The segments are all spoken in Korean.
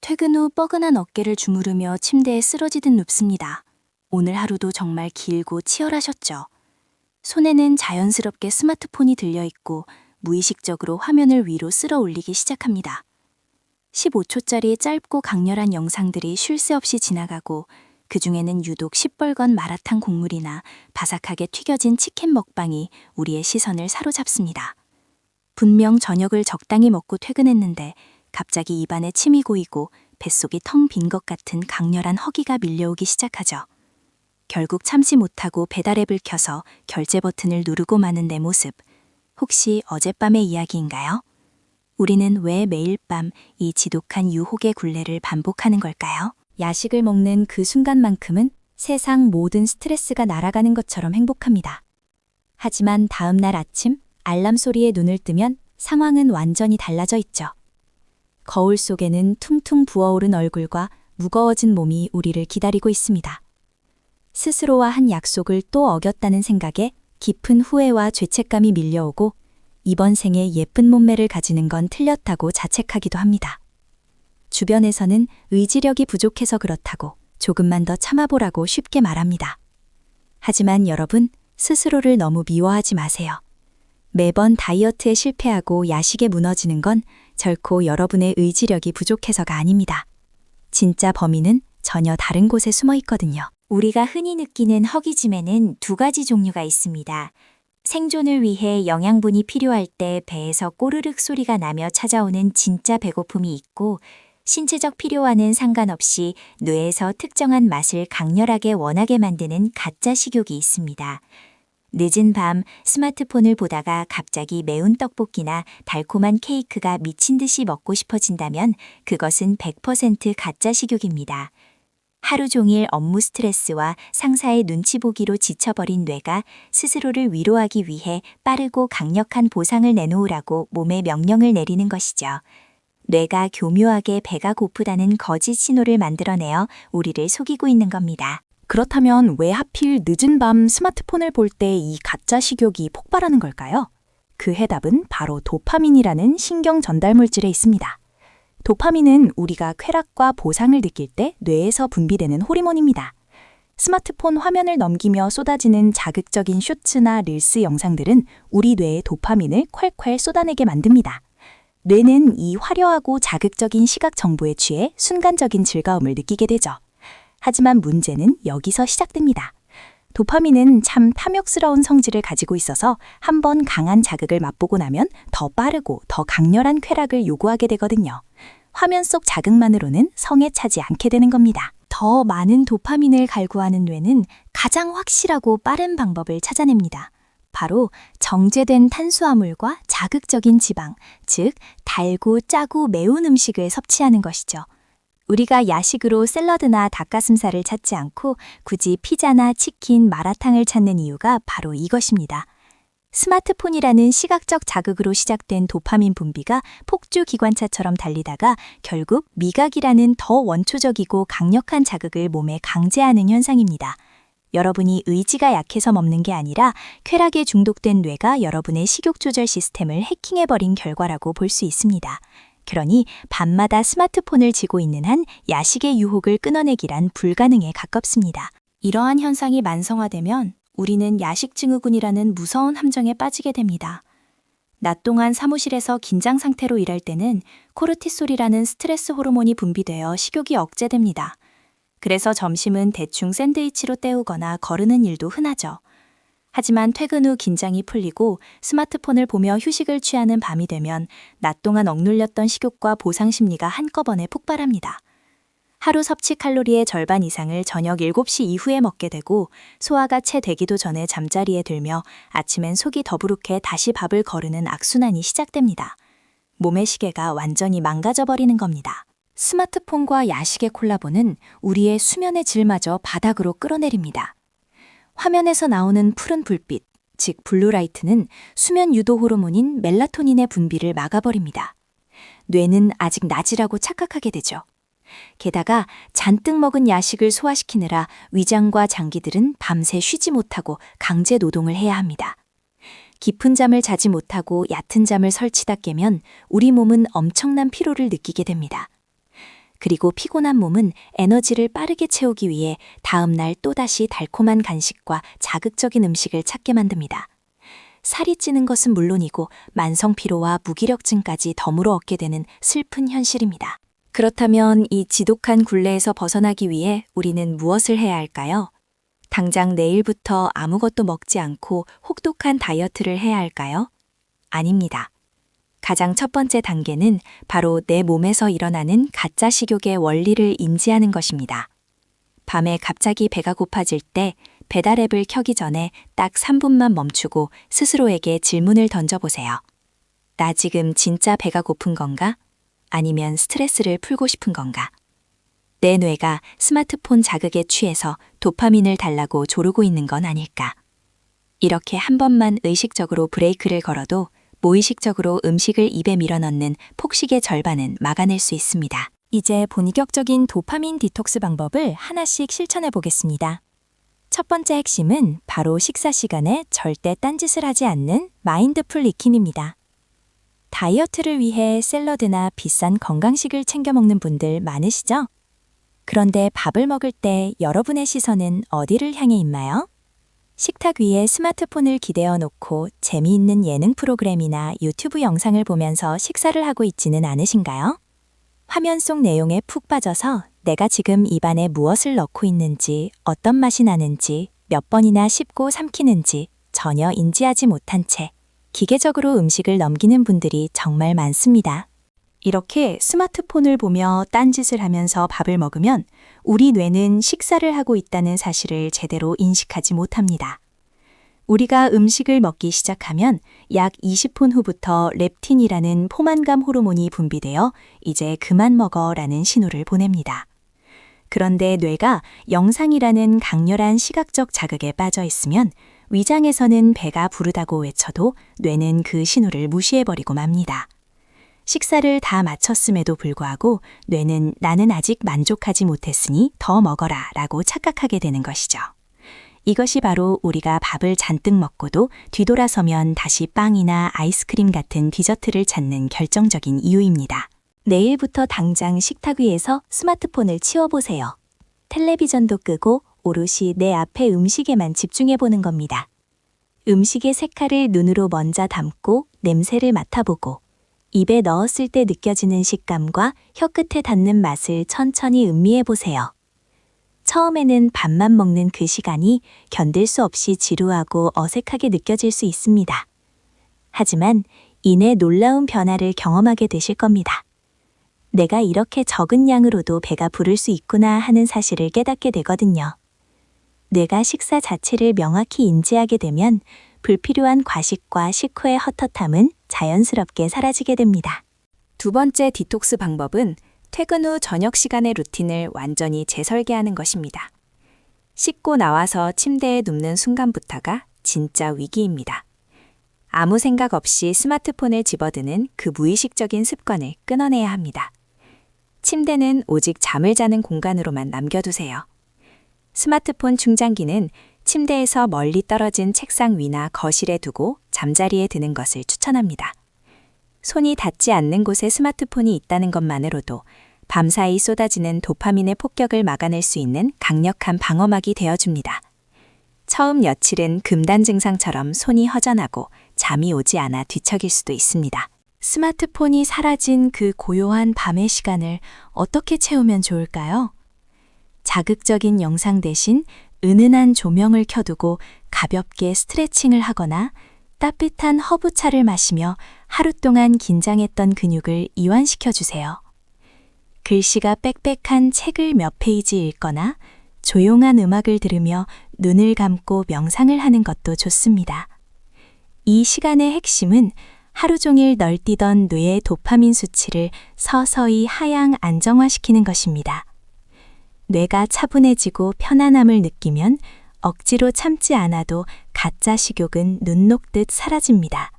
퇴근 후 뻐근한 어깨를 주무르며 침대에 쓰러지듯 눕습니다. 오늘 하루도 정말 길고 치열하셨죠. 손에는 자연스럽게 스마트폰이 들려있고 무의식적으로 화면을 위로 쓸어 올리기 시작합니다. 15초짜리 짧고 강렬한 영상들이 쉴 새 없이 지나가고 그 중에는 유독 시뻘건 마라탕 국물이나 바삭하게 튀겨진 치킨 먹방이 우리의 시선을 사로잡습니다. 분명 저녁을 적당히 먹고 퇴근했는데 갑자기 입안에 침이 고이고 뱃속이 텅 빈 것 같은 강렬한 허기가 밀려오기 시작하죠. 결국 참지 못하고 배달앱을 켜서 결제 버튼을 누르고 마는 내 모습. 혹시 어젯밤의 이야기인가요? 우리는 왜 매일 밤 이 지독한 유혹의 굴레를 반복하는 걸까요? 야식을 먹는 그 순간만큼은 세상 모든 스트레스가 날아가는 것처럼 행복합니다. 하지만 다음 날 아침 알람 소리에 눈을 뜨면 상황은 완전히 달라져 있죠. 거울 속에는 퉁퉁 부어오른 얼굴과 무거워진 몸이 우리를 기다리고 있습니다. 스스로와 한 약속을 또 어겼다는 생각에 깊은 후회와 죄책감이 밀려오고 이번 생에 예쁜 몸매를 가지는 건 틀렸다고 자책하기도 합니다. 주변에서는 의지력이 부족해서 그렇다고 조금만 더 참아보라고 쉽게 말합니다. 하지만 여러분, 스스로를 너무 미워하지 마세요. 매번 다이어트에 실패하고 야식에 무너지는 건 결코 여러분의 의지력이 부족해서가 아닙니다. 진짜 범인은 전혀 다른 곳에 숨어 있거든요. 우리가 흔히 느끼는 허기짐에는 두 가지 종류가 있습니다. 생존을 위해 영양분이 필요할 때 배에서 꼬르륵 소리가 나며 찾아오는 진짜 배고픔이 있고, 신체적 필요와는 상관없이 뇌에서 특정한 맛을 강렬하게 원하게 만드는 가짜 식욕이 있습니다. 늦은 밤 스마트폰을 보다가 갑자기 매운 떡볶이나 달콤한 케이크가 미친 듯이 먹고 싶어진다면 그것은 100% 가짜 식욕입니다. 하루 종일 업무 스트레스와 상사의 눈치 보기로 지쳐버린 뇌가 스스로를 위로하기 위해 빠르고 강력한 보상을 내놓으라고 몸에 명령을 내리는 것이죠. 뇌가 교묘하게 배가 고프다는 거짓 신호를 만들어내어 우리를 속이고 있는 겁니다. 그렇다면 왜 하필 늦은 밤 스마트폰을 볼 때 이 가짜 식욕이 폭발하는 걸까요? 그 해답은 바로 도파민이라는 신경 전달 물질에 있습니다. 도파민은 우리가 쾌락과 보상을 느낄 때 뇌에서 분비되는 호르몬입니다. 스마트폰 화면을 넘기며 쏟아지는 자극적인 쇼츠나 릴스 영상들은 우리 뇌에 도파민을 콸콸 쏟아내게 만듭니다. 뇌는 이 화려하고 자극적인 시각 정보에 취해 순간적인 즐거움을 느끼게 되죠. 하지만 문제는 여기서 시작됩니다. 도파민은 참 탐욕스러운 성질을 가지고 있어서 한번 강한 자극을 맛보고 나면 더 빠르고 더 강렬한 쾌락을 요구하게 되거든요. 화면 속 자극만으로는 성에 차지 않게 되는 겁니다. 더 많은 도파민을 갈구하는 뇌는 가장 확실하고 빠른 방법을 찾아냅니다. 바로 정제된 탄수화물과 자극적인 지방, 즉 달고 짜고 매운 음식을 섭취하는 것이죠. 우리가 야식으로 샐러드나 닭가슴살을 찾지 않고 굳이 피자나 치킨, 마라탕을 찾는 이유가 바로 이것입니다. 스마트폰이라는 시각적 자극으로 시작된 도파민 분비가 폭주 기관차처럼 달리다가 결국 미각이라는 더 원초적이고 강력한 자극을 몸에 강제하는 현상입니다. 여러분이 의지가 약해서 먹는 게 아니라 쾌락에 중독된 뇌가 여러분의 식욕 조절 시스템을 해킹해버린 결과라고 볼 수 있습니다. 그러니 밤마다 스마트폰을 쥐고 있는 한 야식의 유혹을 끊어내기란 불가능에 가깝습니다. 이러한 현상이 만성화되면 우리는 야식 증후군이라는 무서운 함정에 빠지게 됩니다. 낮 동안 사무실에서 긴장 상태로 일할 때는 코르티솔이라는 스트레스 호르몬이 분비되어 식욕이 억제됩니다. 그래서 점심은 대충 샌드위치로 때우거나 거르는 일도 흔하죠. 하지만 퇴근 후 긴장이 풀리고 스마트폰을 보며 휴식을 취하는 밤이 되면 낮 동안 억눌렸던 식욕과 보상 심리가 한꺼번에 폭발합니다. 하루 섭취 칼로리의 절반 이상을 저녁 7시 이후에 먹게 되고 소화가 채 되기도 전에 잠자리에 들며 아침엔 속이 더부룩해 다시 밥을 거르는 악순환이 시작됩니다. 몸의 시계가 완전히 망가져버리는 겁니다. 스마트폰과 야식의 콜라보는 우리의 수면의 질마저 바닥으로 끌어내립니다. 화면에서 나오는 푸른 불빛, 즉 블루라이트는 수면 유도 호르몬인 멜라토닌의 분비를 막아버립니다. 뇌는 아직 낮이라고 착각하게 되죠. 게다가 잔뜩 먹은 야식을 소화시키느라 위장과 장기들은 밤새 쉬지 못하고 강제 노동을 해야 합니다. 깊은 잠을 자지 못하고 얕은 잠을 설치다 깨면 우리 몸은 엄청난 피로를 느끼게 됩니다. 그리고 피곤한 몸은 에너지를 빠르게 채우기 위해 다음 날 또다시 달콤한 간식과 자극적인 음식을 찾게 만듭니다. 살이 찌는 것은 물론이고 만성 피로와 무기력증까지 덤으로 얻게 되는 슬픈 현실입니다. 그렇다면 이 지독한 굴레에서 벗어나기 위해 우리는 무엇을 해야 할까요? 당장 내일부터 아무것도 먹지 않고 혹독한 다이어트를 해야 할까요? 아닙니다. 가장 첫 번째 단계는 바로 내 몸에서 일어나는 가짜 식욕의 원리를 인지하는 것입니다. 밤에 갑자기 배가 고파질 때 배달 앱을 켜기 전에 딱 3분만 멈추고 스스로에게 질문을 던져보세요. 나 지금 진짜 배가 고픈 건가? 아니면 스트레스를 풀고 싶은 건가? 내 뇌가 스마트폰 자극에 취해서 도파민을 달라고 조르고 있는 건 아닐까? 이렇게 한 번만 의식적으로 브레이크를 걸어도 무의식적으로 음식을 입에 밀어넣는 폭식의 절반은 막아낼 수 있습니다. 이제 본격적인 도파민 디톡스 방법을 하나씩 실천해 보겠습니다. 첫 번째 핵심은 바로 식사 시간에 절대 딴짓을 하지 않는 마인드풀 이팅입니다. 다이어트를 위해 샐러드나 비싼 건강식을 챙겨 먹는 분들 많으시죠? 그런데 밥을 먹을 때 여러분의 시선은 어디를 향해 있나요? 식탁 위에 스마트폰을 기대어 놓고 재미있는 예능 프로그램이나 유튜브 영상을 보면서 식사를 하고 있지는 않으신가요? 화면 속 내용에 푹 빠져서 내가 지금 입안에 무엇을 넣고 있는지, 어떤 맛이 나는지, 몇 번이나 씹고 삼키는지 전혀 인지하지 못한 채 기계적으로 음식을 넘기는 분들이 정말 많습니다. 이렇게 스마트폰을 보며 딴짓을 하면서 밥을 먹으면 우리 뇌는 식사를 하고 있다는 사실을 제대로 인식하지 못합니다. 우리가 음식을 먹기 시작하면 약 20분 후부터 렙틴이라는 포만감 호르몬이 분비되어 이제 그만 먹어라는 신호를 보냅니다. 그런데 뇌가 영상이라는 강렬한 시각적 자극에 빠져 있으면 위장에서는 배가 부르다고 외쳐도 뇌는 그 신호를 무시해버리고 맙니다. 식사를 다 마쳤음에도 불구하고 뇌는 나는 아직 만족하지 못했으니 더 먹어라 라고 착각하게 되는 것이죠. 이것이 바로 우리가 밥을 잔뜩 먹고도 뒤돌아서면 다시 빵이나 아이스크림 같은 디저트를 찾는 결정적인 이유입니다. 내일부터 당장 식탁 위에서 스마트폰을 치워보세요. 텔레비전도 끄고 오롯이 내 앞의 음식에만 집중해보는 겁니다. 음식의 색깔을 눈으로 먼저 담고 냄새를 맡아보고 입에 넣었을 때 느껴지는 식감과 혀끝에 닿는 맛을 천천히 음미해보세요. 처음에는 밥만 먹는 그 시간이 견딜 수 없이 지루하고 어색하게 느껴질 수 있습니다. 하지만 이내 놀라운 변화를 경험하게 되실 겁니다. 내가 이렇게 적은 양으로도 배가 부를 수 있구나 하는 사실을 깨닫게 되거든요. 뇌가 식사 자체를 명확히 인지하게 되면 불필요한 과식과 식후의 헛헛함은 자연스럽게 사라지게 됩니다. 두 번째 디톡스 방법은 퇴근 후 저녁 시간의 루틴을 완전히 재설계하는 것입니다. 씻고 나와서 침대에 눕는 순간부터가 진짜 위기입니다. 아무 생각 없이 스마트폰을 집어드는 그 무의식적인 습관을 끊어내야 합니다. 침대는 오직 잠을 자는 공간으로만 남겨두세요. 스마트폰 충전기는 침대에서 멀리 떨어진 책상 위나 거실에 두고 잠자리에 드는 것을 추천합니다. 손이 닿지 않는 곳에 스마트폰이 있다는 것만으로도 밤사이 쏟아지는 도파민의 폭격을 막아낼 수 있는 강력한 방어막이 되어줍니다. 처음 며칠은 금단 증상처럼 손이 허전하고 잠이 오지 않아 뒤척일 수도 있습니다. 스마트폰이 사라진 그 고요한 밤의 시간을 어떻게 채우면 좋을까요? 자극적인 영상 대신 은은한 조명을 켜두고 가볍게 스트레칭을 하거나 따뜻한 허브차를 마시며 하루 동안 긴장했던 근육을 이완시켜 주세요. 글씨가 빽빽한 책을 몇 페이지 읽거나 조용한 음악을 들으며 눈을 감고 명상을 하는 것도 좋습니다. 이 시간의 핵심은 하루 종일 널뛰던 뇌의 도파민 수치를 서서히 하향 안정화시키는 것입니다. 뇌가 차분해지고 편안함을 느끼면 억지로 참지 않아도 가짜 식욕은 눈 녹듯 사라집니다.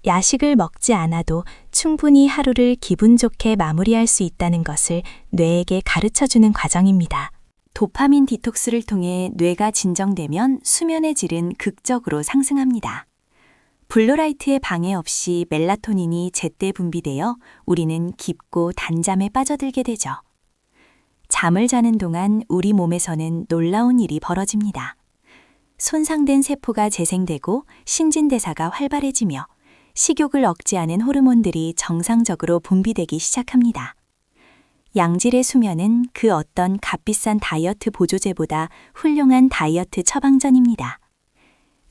야식을 먹지 않아도 충분히 하루를 기분 좋게 마무리할 수 있다는 것을 뇌에게 가르쳐주는 과정입니다. 도파민 디톡스를 통해 뇌가 진정되면 수면의 질은 극적으로 상승합니다. 블루라이트의 방해 없이 멜라토닌이 제때 분비되어 우리는 깊고 단잠에 빠져들게 되죠. 잠을 자는 동안 우리 몸에서는 놀라운 일이 벌어집니다. 손상된 세포가 재생되고 신진대사가 활발해지며 식욕을 억제하는 호르몬들이 정상적으로 분비되기 시작합니다. 양질의 수면은 그 어떤 값비싼 다이어트 보조제보다 훌륭한 다이어트 처방전입니다.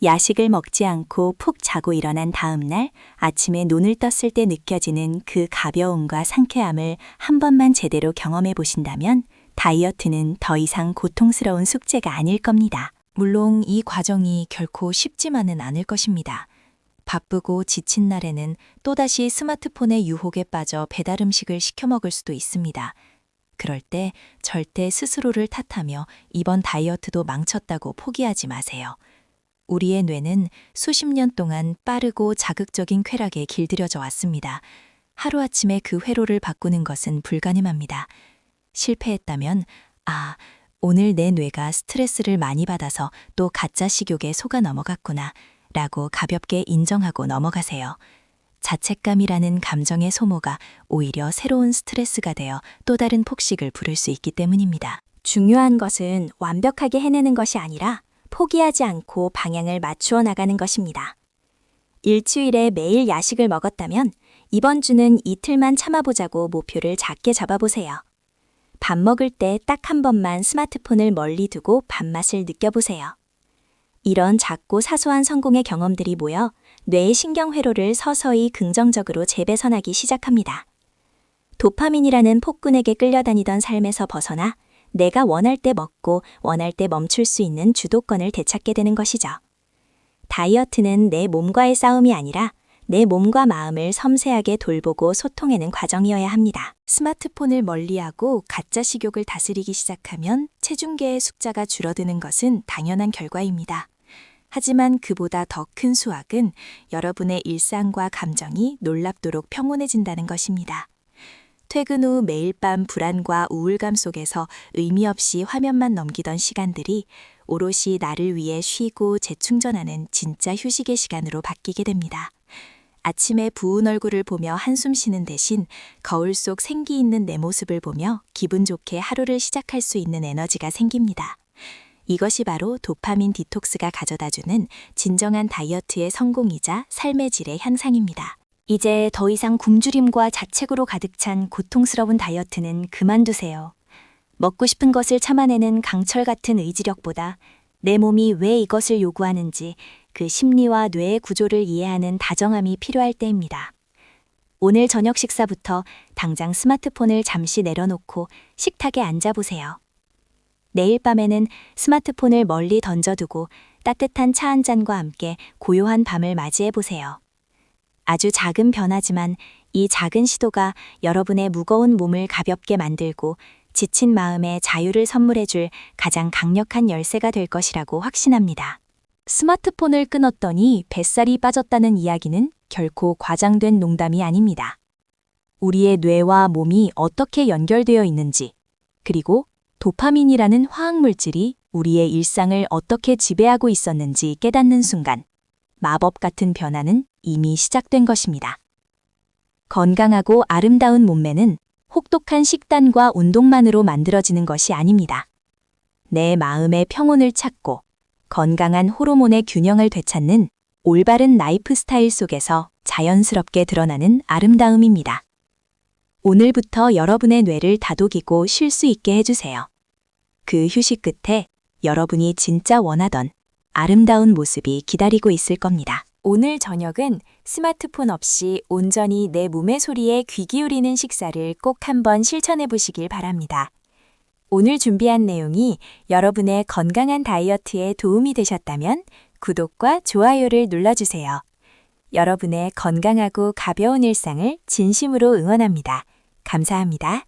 야식을 먹지 않고 푹 자고 일어난 다음 날 아침에 눈을 떴을 때 느껴지는 그 가벼움과 상쾌함을 한 번만 제대로 경험해 보신다면 다이어트는 더 이상 고통스러운 숙제가 아닐 겁니다. 물론 이 과정이 결코 쉽지만은 않을 것입니다. 바쁘고 지친 날에는 또다시 스마트폰의 유혹에 빠져 배달 음식을 시켜 먹을 수도 있습니다. 그럴 때 절대 스스로를 탓하며 이번 다이어트도 망쳤다고 포기하지 마세요. 우리의 뇌는 수십 년 동안 빠르고 자극적인 쾌락에 길들여져 왔습니다. 하루아침에 그 회로를 바꾸는 것은 불가능합니다. 실패했다면, 오늘 내 뇌가 스트레스를 많이 받아서 또 가짜 식욕에 속아 넘어갔구나 라고 가볍게 인정하고 넘어가세요. 자책감이라는 감정의 소모가 오히려 새로운 스트레스가 되어 또 다른 폭식을 부를 수 있기 때문입니다. 중요한 것은 완벽하게 해내는 것이 아니라 포기하지 않고 방향을 맞추어 나가는 것입니다. 일주일에 매일 야식을 먹었다면 이번 주는 이틀만 참아보자고 목표를 작게 잡아보세요. 밥 먹을 때 딱 한 번만 스마트폰을 멀리 두고 밥맛을 느껴보세요. 이런 작고 사소한 성공의 경험들이 모여 뇌의 신경회로를 서서히 긍정적으로 재배선하기 시작합니다. 도파민이라는 폭군에게 끌려다니던 삶에서 벗어나 내가 원할 때 먹고 원할 때 멈출 수 있는 주도권을 되찾게 되는 것이죠. 다이어트는 내 몸과의 싸움이 아니라 내 몸과 마음을 섬세하게 돌보고 소통하는 과정이어야 합니다. 스마트폰을 멀리하고 가짜 식욕을 다스리기 시작하면 체중계의 숫자가 줄어드는 것은 당연한 결과입니다. 하지만 그보다 더 큰 수확은 여러분의 일상과 감정이 놀랍도록 평온해진다는 것입니다. 퇴근 후 매일 밤 불안과 우울감 속에서 의미 없이 화면만 넘기던 시간들이 오롯이 나를 위해 쉬고 재충전하는 진짜 휴식의 시간으로 바뀌게 됩니다. 아침에 부은 얼굴을 보며 한숨 쉬는 대신 거울 속 생기 있는 내 모습을 보며 기분 좋게 하루를 시작할 수 있는 에너지가 생깁니다. 이것이 바로 도파민 디톡스가 가져다주는 진정한 다이어트의 성공이자 삶의 질의 향상입니다. 이제 더 이상 굶주림과 자책으로 가득 찬 고통스러운 다이어트는 그만두세요. 먹고 싶은 것을 참아내는 강철 같은 의지력보다 내 몸이 왜 이것을 요구하는지 그 심리와 뇌의 구조를 이해하는 다정함이 필요할 때입니다. 오늘 저녁 식사부터 당장 스마트폰을 잠시 내려놓고 식탁에 앉아보세요. 내일 밤에는 스마트폰을 멀리 던져두고 따뜻한 차 한 잔과 함께 고요한 밤을 맞이해보세요. 아주 작은 변화지만 이 작은 시도가 여러분의 무거운 몸을 가볍게 만들고 지친 마음에 자유를 선물해줄 가장 강력한 열쇠가 될 것이라고 확신합니다. 스마트폰을 끊었더니 뱃살이 빠졌다는 이야기는 결코 과장된 농담이 아닙니다. 우리의 뇌와 몸이 어떻게 연결되어 있는지, 그리고 도파민이라는 화학물질이 우리의 일상을 어떻게 지배하고 있었는지 깨닫는 순간, 마법 같은 변화는 이미 시작된 것입니다. 건강하고 아름다운 몸매는 혹독한 식단과 운동만으로 만들어지는 것이 아닙니다. 내 마음의 평온을 찾고 건강한 호르몬의 균형을 되찾는 올바른 라이프 스타일 속에서 자연스럽게 드러나는 아름다움입니다. 오늘부터 여러분의 뇌를 다독이고 쉴 수 있게 해주세요. 그 휴식 끝에 여러분이 진짜 원하던 아름다운 모습이 기다리고 있을 겁니다. 오늘 저녁은 스마트폰 없이 온전히 내 몸의 소리에 귀 기울이는 식사를 꼭 한번 실천해 보시길 바랍니다. 오늘 준비한 내용이 여러분의 건강한 다이어트에 도움이 되셨다면 구독과 좋아요를 눌러주세요. 여러분의 건강하고 가벼운 일상을 진심으로 응원합니다. 감사합니다.